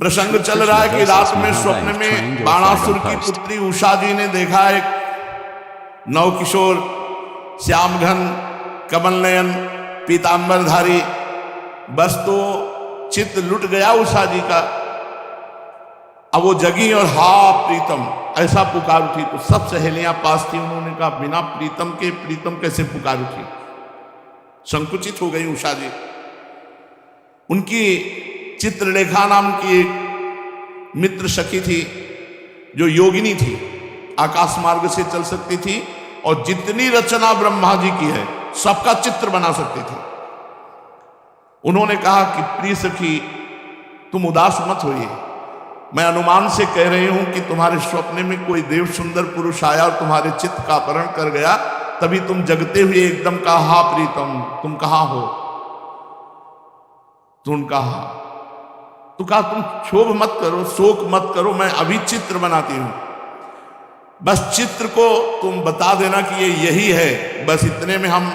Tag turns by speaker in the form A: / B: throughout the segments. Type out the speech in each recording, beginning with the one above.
A: प्रसंग चल रहा है कि रात में स्वप्न में बाणासुर की पुत्री उषा जी ने देखा एक नवकिशोर श्यामघन कमल नयन पीतांबरधारी। बस तो चित्त लुट गया उषा जी का। अब वो जगी और हा प्रीतम ऐसा पुकार उठी। तो सब सहेलियां पास थी, उन्होंने कहा बिना प्रीतम के प्रीतम कैसे पुकार उठी। संकुचित हो गई उषा जी। उनकी चित्रलेखा नाम की एक मित्र सखी थी जो योगिनी थी, आकाश मार्ग से चल सकती थी और जितनी रचना ब्रह्मा जी की है सबका चित्र बना सकती थी। उन्होंने कहा कि प्रिय सखी तुम उदास मत होइए, मैं अनुमान से कह रही हूं कि तुम्हारे स्वप्न में कोई देव सुंदर पुरुष आया और तुम्हारे चित्त का अपहरण कर गया, तभी तुम जगते हुए एकदम कहा हा प्रीतम तुम कहां हो। तुम कहा तो कहा तुम क्षोभ मत करो, शोक मत करो, मैं अभी चित्र बनाती हूं। बस चित्र को तुम बता देना कि ये यही है, बस इतने में हम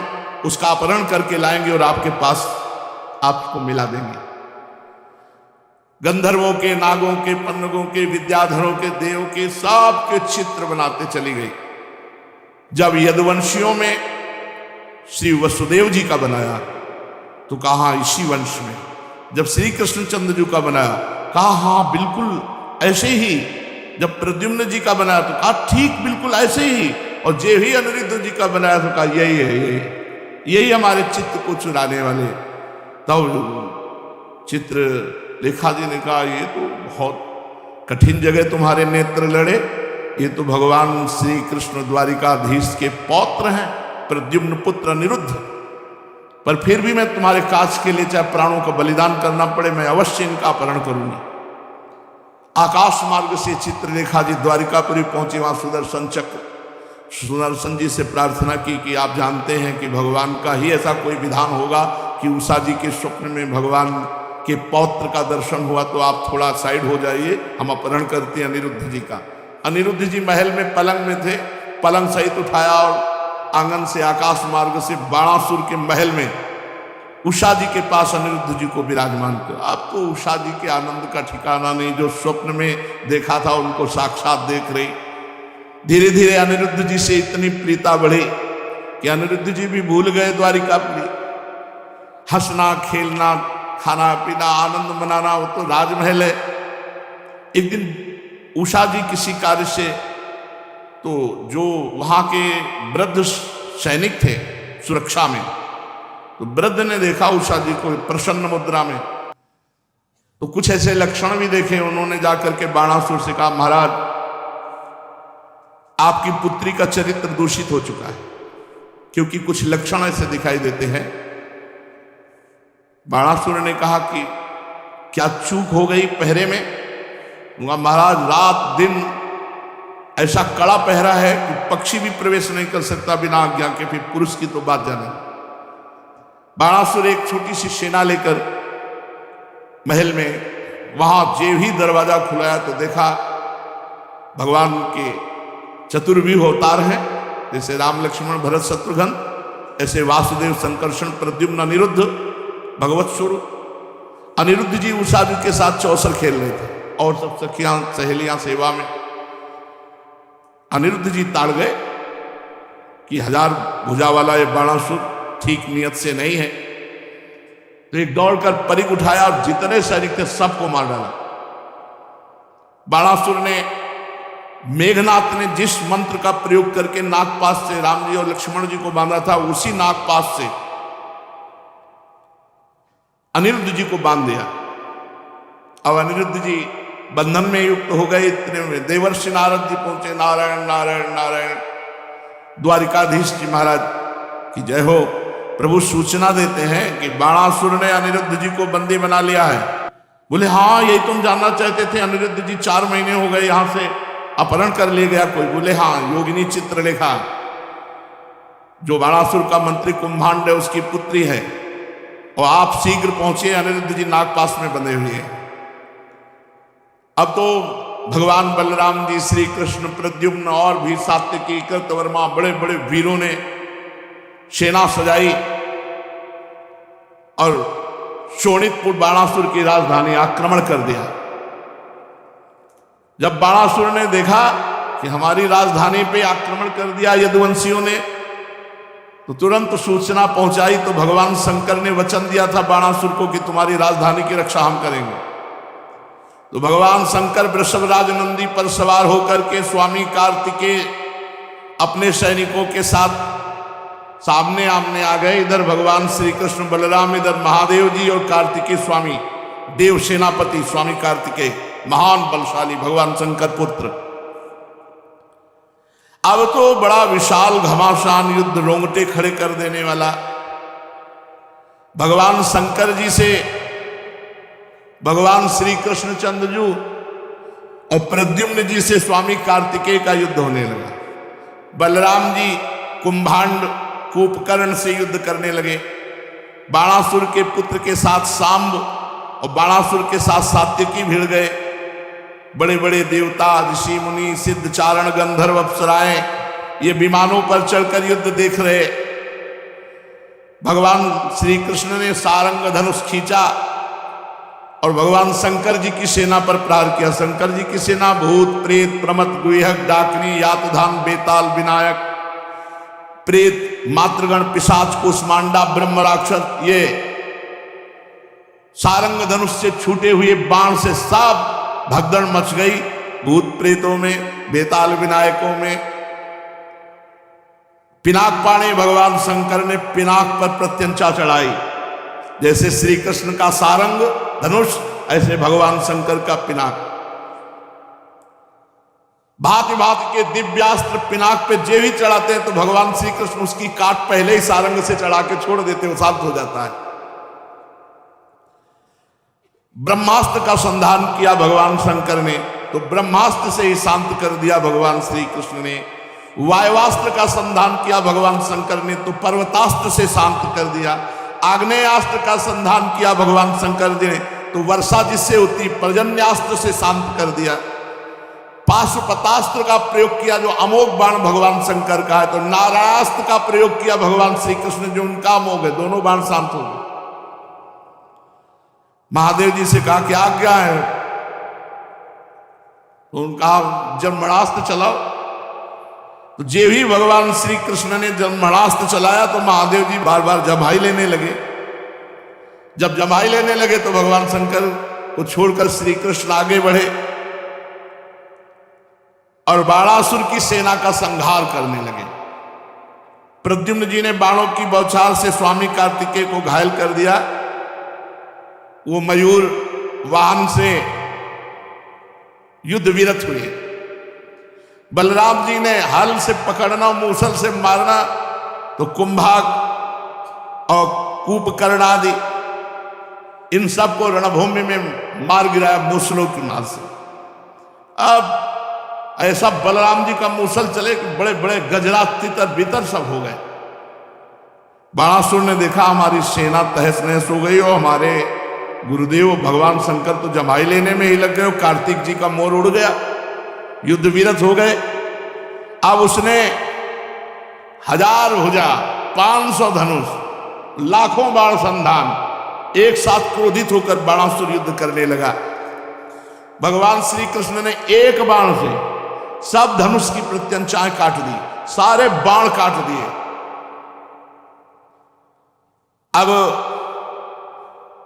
A: उसका अपहरण करके लाएंगे और आपके पास आपको मिला देंगे। गंधर्वों के, नागों के, पन्नगों के, विद्याधरों के, देव के सबके चित्र बनाते चली गई। जब यदुवंशियों में श्री वसुदेव जी का बनाया तो कहा इसी वंश में। जब श्री कृष्णचंद्र जी का बनाया कहा हाँ बिल्कुल ऐसे ही। जब प्रद्युम्न जी का बनाया तो कहा ठीक बिल्कुल ऐसे ही। और जे ही अनिरुद्ध जी का बनाया तो कहा यही है, यही हमारे चित्त को चुराने वाले। तब चित्र लेखा जी ने कहा ये तो बहुत कठिन जगह तुम्हारे नेत्र लड़े, ये तो भगवान श्री कृष्ण द्वारिकाधीश के पौत्र हैं, प्रद्युम्न पुत्र अनिरुद्ध। पर फिर भी मैं तुम्हारे काज के लिए चाहे प्राणों का बलिदान करना पड़े, मैं अवश्य इनका अपहरण करूंगी। आकाश मार्ग से चित्रलेखा जी द्वारिकापुरी पहुंचे। वहां सुदर्शन जी से प्रार्थना की कि आप जानते हैं कि भगवान का ही ऐसा कोई विधान होगा कि उषा जी के स्वप्न में भगवान के पौत्र का दर्शन हुआ, तो आप थोड़ा साइड हो जाइए, हम अपहरण करते हैं अनिरुद्ध जी का। अनिरुद्ध जी महल में पलंग में थे, पलंग सहित उठाया और आंगन से आकाश मार्ग से बाणासुर के महल में उषा जी के पास अनिरुद्ध जी को विराजमान कर। अब तो उषा जी के आनंद का ठिकाना नहीं, जो स्वप्न में देखा था उनको साक्षात देख रही। धीरे धीरे अनिरुद्ध जी से इतनी प्रीता बढ़ी कि अनिरुद्ध जी भी भूल गए द्वारिकापुरी। हंसना खेलना खाना पीना आनंद मनाना, वो तो राजमहल है। एक दिन उषा जी किसी कार्य से, तो जो वहां के वृद्ध सैनिक थे सुरक्षा में, तो वृद्ध ने देखा उषा जी को प्रसन्न मुद्रा में, तो कुछ ऐसे लक्षण भी देखे। उन्होंने जाकर के बाणासुर से कहा महाराज आपकी पुत्री का चरित्र दूषित हो चुका है, क्योंकि कुछ लक्षण ऐसे दिखाई देते हैं। बाणासुर ने कहा कि क्या चूक हो गई पहरे में? महाराज रात दिन ऐसा कड़ा पहरा है कि पक्षी भी प्रवेश नहीं कर सकता बिना आज्ञा के, फिर पुरुष की तो बात जाने। बाणासुर एक छोटी सी सेना लेकर महल में, वहां जेव ही दरवाजा खुलाया तो देखा भगवान के चतुर्व्यूह अवतार हैं, जैसे राम लक्ष्मण भरत शत्रुघ्न, ऐसे वासुदेव संकर्षण प्रद्युम्न अनिरुद्ध भगवत स्वरूप। अनिरुद्ध जी उषा जी के साथ चौसर खेल रहे थे और सब सखियां सहेलियां सेवा में। अनिरुद्ध जी ताड़ गए कि 1000 भुजा वाला ये बाणासुर ठीक नियत से नहीं है, तो एक दौड़कर परिग उठाया और जितने सैनिक थे सबको मार डाला। बाणासुर ने, मेघनाथ ने जिस मंत्र का प्रयोग करके नागपाश से राम जी और लक्ष्मण जी को बांधा था, उसी नागपाश से अनिरुद्ध जी को बांध दिया। अब अनिरुद्ध जी बंधन में युक्त हो गए। इतने में देवर्षि नारद जी पहुंचे। नारायण नारायण नारायण। द्वारिकाधीश जी महाराज की जय हो। प्रभु सूचना देते हैं कि बाणासुर ने अनिरुद्ध जी को बंदी बना लिया है। बोले हाँ यही तुम जानना चाहते थे, अनिरुद्ध जी 4 महीने हो गए यहां से अपहरण कर ले गया कोई। बोले हाँ योगिनी चित्रलेखा, जो बाणासुर का मंत्री कुंभांड है उसकी पुत्री है, और आप शीघ्र पहुंचे, अनिरुद्ध जी नागपाश में बंधे हुए हैं। अब तो भगवान बलराम जी, श्री कृष्ण, प्रद्युम्न और भी सात्विकी, कृतवर्मा, बड़े बड़े वीरों ने सेना सजाई और शोणितपुर बाणासुर की राजधानी आक्रमण कर दिया। जब बाणासुर ने देखा कि हमारी राजधानी पे आक्रमण कर दिया यदुवंशियों ने, तो तुरंत सूचना पहुंचाई। तो भगवान शंकर ने वचन दिया था बाणासुर को कि तुम्हारी राजधानी की रक्षा हम करेंगे। तो भगवान शंकर वृषभराज नंदी पर सवार होकर के स्वामी कार्तिकेय अपने सैनिकों के साथ सामने आमने आ गए। इधर भगवान श्री कृष्ण बलराम, इधर महादेव जी और कार्तिकेय स्वामी, देव सेनापति स्वामी कार्तिकेय, महान बलशाली भगवान शंकर पुत्र। अब तो बड़ा विशाल घमासान युद्ध, रोंगटे खड़े कर देने वाला। भगवान शंकर जी से भगवान श्री कृष्णचंद्र जी और प्रद्युम्न जी से स्वामी कार्तिकेय का युद्ध होने लगा। बलराम जी कुंभांड कूपकर्ण से युद्ध करने लगे। बाणासुर के पुत्र के साथ सांब और बाणासुर के साथ सात्यकी भिड़ गए। बड़े बड़े देवता, ऋषि मुनि, सिद्ध, चारण, गंधर्व, अप्सराएं ये विमानों पर चढ़कर युद्ध देख रहे। भगवान श्री कृष्ण ने सारंग धनुष खींचा और भगवान शंकर जी की सेना पर प्रहार किया। शंकर जी की सेना भूत, प्रेत, प्रमथ, गुहक, डाकिनी, यातधान, बेताल, विनायक, प्रेत, मातृगण, पिशाच, कुष्मांडा, ब्रह्म राक्षस, ये सारंग धनुष से छूटे हुए बाण से सब भगदड़ मच गई। भूत प्रेतों में, बेताल विनायकों में। पिनाक पाणे भगवान शंकर ने पिनाक पर प्रत्यंचा चढ़ाई। जैसे श्री कृष्ण का सारंग धनुष, ऐसे भगवान शंकर का पिनाक। भांति भांति के दिव्यास्त्र पिनाक पे जे भी चढ़ाते हैं तो भगवान श्री कृष्ण उसकी काट पहले ही सारंग से चढ़ा के छोड़ देते, वो शांत हो जाता है। ब्रह्मास्त्र का संधान किया भगवान शंकर ने, तो ब्रह्मास्त्र से ही शांत कर दिया भगवान श्री कृष्ण ने। वायुवास्त्र का संधान किया भगवान शंकर ने, तो पर्वतास्त्र से शांत कर दिया। आग्नेयास्त्र का संधान किया भगवान शंकर जी ने, तो वर्षा जिससे होती पर्जन्यास्त्र से शांत कर दिया। पाशुपतास्त्र का प्रयोग किया जो अमोघ बाण भगवान शंकर का है, तो नारायणास्त्र का प्रयोग किया भगवान श्री कृष्ण जो उनका अमोघ है, दोनों बाण शांत हो गए। महादेव जी से कहा क्या आज्ञा है, तो उनका जन्मणास्त्र चलाओ। तो जे भी भगवान श्री कृष्ण ने जन्मणास्त्र चलाया तो महादेव जी बार बार जमाई लेने लगे। जब जमाई लेने लगे तो भगवान शंकर को छोड़कर श्री कृष्ण आगे बढ़े और बाणासुर की सेना का संहार करने लगे। प्रद्युम्न जी ने बाणों की बौछार से स्वामी कार्तिकेय को घायल कर दिया। वो मयूर वाहन से युद्ध विरत हुए। बलराम जी ने हल से पकड़ना, मूसल से मारना, तो कुंभाग और कूपकर्ण आदि इन सब को रणभूमि में मार गिराया मूसलों की मार से। अब ऐसा बलराम जी का मूसल चले कि बड़े बड़े गजरा, तितर बितर सब हो गए। बाणासुर ने देखा हमारी सेना तहस नहस हो गई और हमारे गुरुदेव भगवान शंकर तो जमाई लेने में ही लग गए। कार्तिक जी का मोर उड़ गया, युद्ध विरत हो गए। अब उसने 1000 भुजा, 500 धनुष, लाखों बाण संधान, एक साथ क्रोधित होकर बाणासुर युद्ध करने लगा। भगवान श्री कृष्ण ने एक बाण से सब धनुष की प्रत्यंचाएं काट दी, सारे बाण काट दिए। अब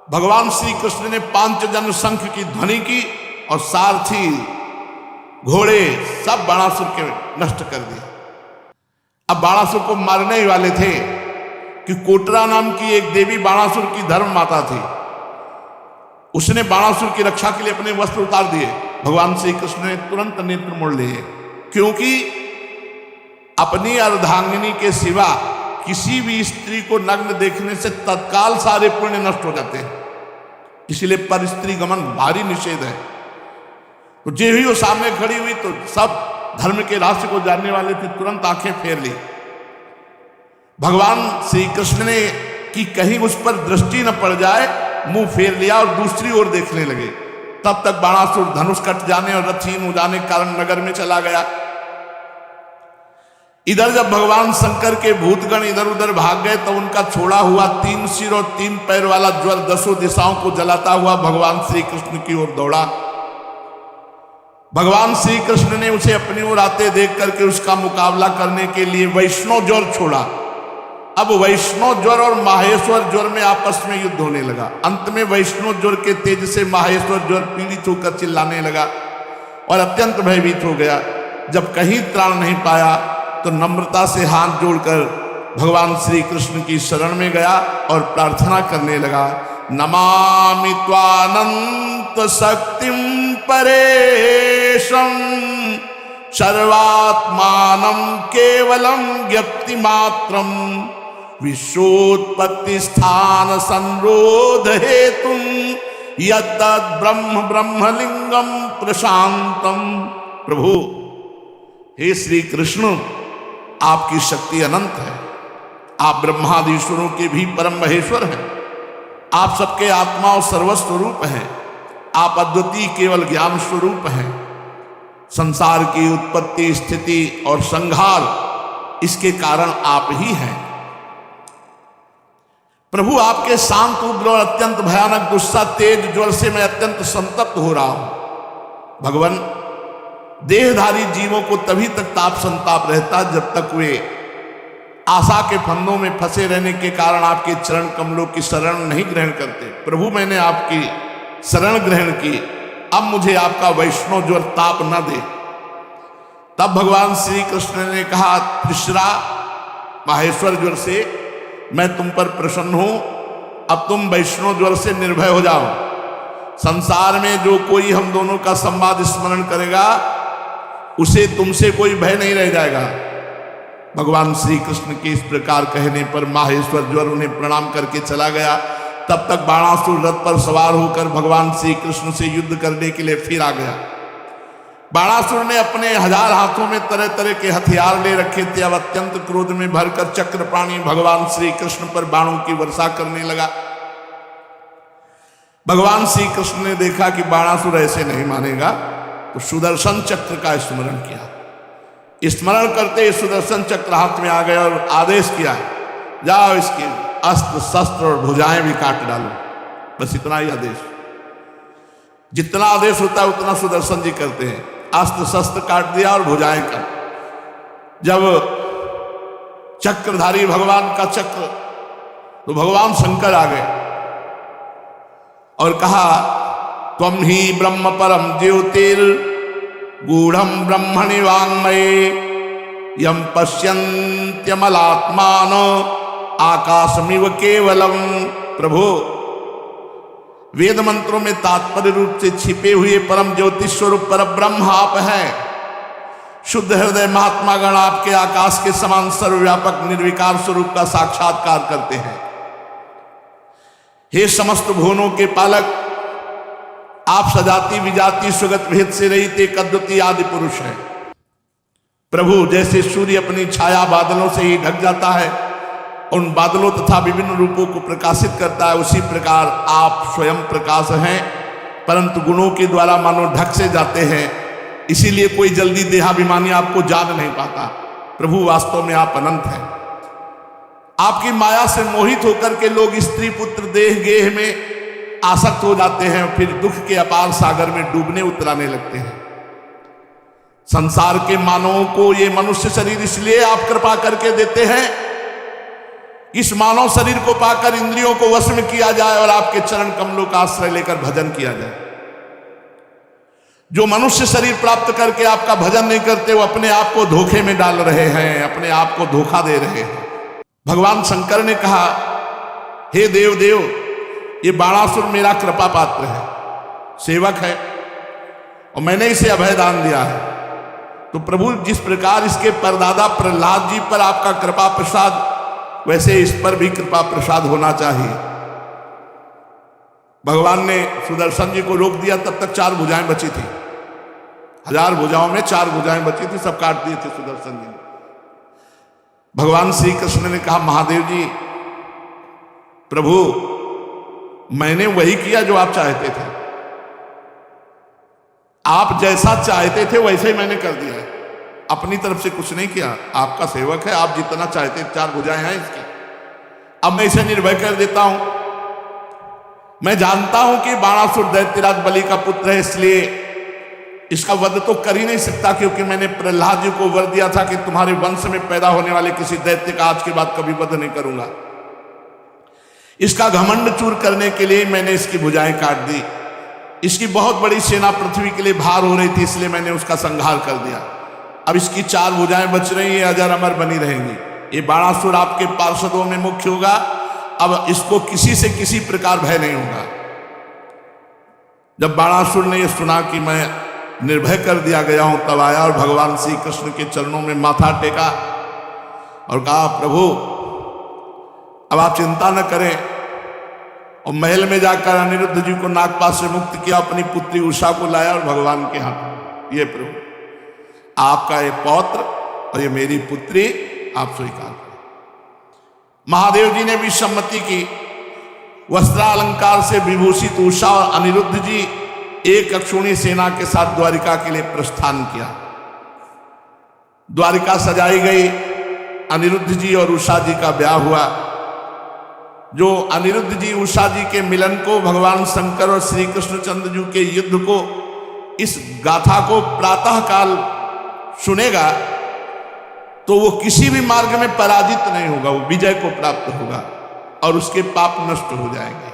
A: भगवान श्री कृष्ण ने पांचजन्य शंख की ध्वनि की और सारथी, घोड़े सब बाणासुर के नष्ट कर दिया। अब बाणासुर को मारने ही वाले थे कि कोटरा नाम की एक देवी बाणासुर की धर्म माता थी। उसने बाणासुर की रक्षा के लिए अपने वस्त्र उतार दिए। भगवान श्री कृष्ण ने तुरंत नेत्र मोड़ लिए, क्योंकि अपनी अर्धांगिनी के सिवा किसी भी स्त्री को नग्न देखने से तत्काल सारे पुण्य नष्ट हो जाते हैं। इसलिए पर स्त्री गमन भारी निषेध है। तो जे ही वो सामने खड़ी हुई तो सब धर्म के रहस्य को जानने वाले थे, तुरंत आंखें फेर ली। भगवान श्री कृष्ण ने कि कहीं उस पर दृष्टि न पड़ जाए, मुंह फेर लिया और दूसरी ओर देखने लगे। तब तक बाणासुर धनुष कट जाने और रथहीन हो जाने के कारण नगर में चला गया। इधर जब भगवान शंकर के भूतगण इधर उधर भाग गए तो उनका छोड़ा हुआ 3 सिर और 3 पैर वाला ज्वर 10 दिशाओं को जलाता हुआ भगवान श्री कृष्ण की ओर दौड़ा। भगवान श्री कृष्ण ने उसे अपनी ओर आते देख करके उसका मुकाबला करने के लिए वैष्णव ज्वर छोड़ा। अब वैष्णव ज्वर और माहेश्वर ज्वर में आपस में युद्ध होने लगा। अंत में वैष्णव ज्वर के तेज से माहेश्वर ज्वर पीड़ित होकर चिल्लाने लगा और अत्यंत भयभीत हो गया। जब कहीं त्राण नहीं पाया तो नम्रता से हाथ जोड़कर भगवान श्री कृष्ण की शरण में गया और प्रार्थना करने लगा, नमामि त्वानंत शक्तिं परेशं सर्वात्मानं केवलं ज्ञप्ति मात्रं विश्वोत्पत्ति स्थान संरोध हेतुं यत्तद् ब्रह्म ब्रह्मलिंगम प्रशांतम। प्रभु हे श्री कृष्ण, आपकी शक्ति अनंत है। आप ब्रह्मादीश्वरों के भी परम महेश्वर हैं। आप सबके आत्मा और सर्वस्वरूप हैं। आप अद्वितीय केवल ज्ञान स्वरूप हैं। संसार की उत्पत्ति, स्थिति और संहार इसके कारण आप ही हैं। प्रभु, आपके शांत, उग्र और अत्यंत भयानक गुस्सा, तेज ज्वर से मैं अत्यंत संतप्त हो रहा हूं। भगवान, देहधारी जीवों को तभी तक ताप संताप रहता जब तक वे आशा के फंदों में फंसे रहने के कारण आपके चरण कमलों की शरण नहीं ग्रहण करते। प्रभु, मैंने आपकी शरण ग्रहण की, अब मुझे आपका वैष्णव ज्वर ताप न दे। तब भगवान श्री कृष्ण ने कहा, त्रिशरा माहेश्वर ज्वर से मैं तुम पर प्रसन्न हूं। अब तुम वैष्णव ज्वर से निर्भय हो जाओ। संसार में जो कोई हम दोनों का संवाद स्मरण करेगा उसे तुमसे कोई भय नहीं रह जाएगा। भगवान श्री कृष्ण के इस प्रकार कहने पर माहेश्वर ज्वर उन्हें प्रणाम करके चला गया। तब तक बाणासुर रथ पर सवार होकर भगवान श्री कृष्ण से युद्ध करने के लिए फिर आ गया। बाणासुर ने अपने 1000 हाथों में तरह तरह के हथियार ले रखे थे। अब अत्यंत क्रोध में भरकर चक्रपाणी भगवान श्री कृष्ण पर बाणों की वर्षा करने लगा। भगवान श्री कृष्ण ने देखा कि बाणासुर ऐसे नहीं मानेगा, तो सुदर्शन चक्र का स्मरण किया। स्मरण करते सुदर्शन चक्र हाथ में आ गया और आदेश किया, जाओ इसके अस्त्र शस्त्र और भुजाएं भी काट डालो। बस इतना ही आदेश। जितना आदेश होता है उतना सुदर्शन जी करते हैं। अस्त्र शस्त्र काट दिया और भुजाएं काट। जब चक्रधारी भगवान का चक्र, तो भगवान शंकर आ गए और कहा, त्वं ही ब्रह्म परम ज्योतिर गूढ़म ब्रह्मणि वाङ्मये यम पश्यन्त्यमलात्मान आकाशमिव केवलम। प्रभु, वेद मंत्रों में तात्पर्य रूप से छिपे हुए परम ज्योतिष स्वरूप पर ब्रह्म आप हैं। शुद्ध हृदय महात्मा गण आपके आकाश के समान सर्वव्यापक निर्विकार स्वरूप का साक्षात्कार करते हैं। हे समस्त भुवनों के पालक, आप सजाति विजाति स्वगत भेद से रहित एक अद्वितीय आदि पुरुष हैं। प्रभु, जैसे सूर्य अपनी छाया बादलों से ही ढक जाता है, उन बादलों तथा विभिन्न रूपों को प्रकाशित करता है, उसी प्रकार आप स्वयं प्रकाश हैं, परंतु गुणों के द्वारा मानो ढक से जाते हैं। इसीलिए कोई जल्दी देहाभिमानी आपको जान नहीं पाता। प्रभु, वास्तव में आप अनंत हैं। आपकी माया से मोहित होकर के लोग स्त्री पुत्र देह गेह में आसक्त हो जाते हैं, फिर दुख के अपार सागर में डूबने उतराने लगते हैं। संसार के मानवों को ये मनुष्य शरीर इसलिए आप कृपा करके देते हैं, इस मानव शरीर को पाकर इंद्रियों को वश में किया जाए और आपके चरण कमलों का आश्रय लेकर भजन किया जाए। जो मनुष्य शरीर प्राप्त करके आपका भजन नहीं करते, वो अपने आप को धोखे में डाल रहे हैं, अपने आप को धोखा दे रहे हैं। भगवान शंकर ने कहा, हे देव देव, ये बाणासुर मेरा कृपा पात्र है, सेवक है, और मैंने इसे अभय दान दिया है। तो प्रभु, जिस प्रकार इसके परदादा प्रहलाद जी पर आपका कृपा प्रसाद, वैसे इस पर भी कृपा प्रसाद होना चाहिए। भगवान ने सुदर्शन जी को रोक दिया। तब तक 4 भुजाएं बची थी। 1000 भुजाओं में 4 भुजाएं बची थी, सब काट दिए थे सुदर्शन जी ने। भगवान श्री कृष्ण ने कहा, महादेव जी, प्रभु, मैंने वही किया जो आप चाहते थे। आप जैसा चाहते थे वैसे ही मैंने कर दिया है, अपनी तरफ से कुछ नहीं किया। आपका सेवक है, आप जितना चाहते, 4 भुजाएं हैं इसकी, अब मैं इसे निर्भय कर देता हूं। मैं जानता हूं कि बाणासुर दैत्यराज बलि का पुत्र है, इसलिए इसका वध तो कर ही नहीं सकता, क्योंकि मैंने प्रहलाद जी को वर दिया था कि तुम्हारे वंश में पैदा होने वाले किसी दैत्य का आज के बाद कभी वध नहीं करूंगा। इसका घमंड चूर करने के लिए मैंने इसकी भुजाएं काट दी। इसकी बहुत बड़ी सेना पृथ्वी के लिए भार हो रही थी, इसलिए मैंने उसका संहार कर दिया। अब इसकी 4 भुजाएं बच रही हैं, अजर अमर बनी रहेंगी। ये बाणासुर आपके पार्षदों में मुख्य होगा। अब इसको किसी से किसी प्रकार भय नहीं होगा। जब बाणासुर ने यह सुना कि मैं निर्भय कर दिया गया हूं, तब आया और भगवान श्री कृष्ण के चरणों में माथा टेका और कहा, प्रभु अब आप चिंता न करें। और महल में जाकर अनिरुद्ध जी को नागपाश से मुक्त किया, अपनी पुत्री उषा को लाया और भगवान के हाथ, ये प्रभु आपका ये पौत्र और ये मेरी पुत्री आप स्वीकार करें। महादेव जी ने भी सम्मति की। वस्त्रालंकार से विभूषित उषा और अनिरुद्ध जी एक अक्षुणी सेना के साथ द्वारिका के लिए प्रस्थान किया। द्वारिका सजाई गई। अनिरुद्ध जी और उषा जी का ब्याह हुआ। जो अनिरुद्ध जी उषा जी के मिलन को, भगवान शंकर और श्री कृष्णचंद्र जी के युद्ध को, इस गाथा को प्रातः काल सुनेगा तो वो किसी भी मार्ग में पराजित नहीं होगा, वो विजय को प्राप्त होगा और उसके पाप नष्ट हो जाएंगे।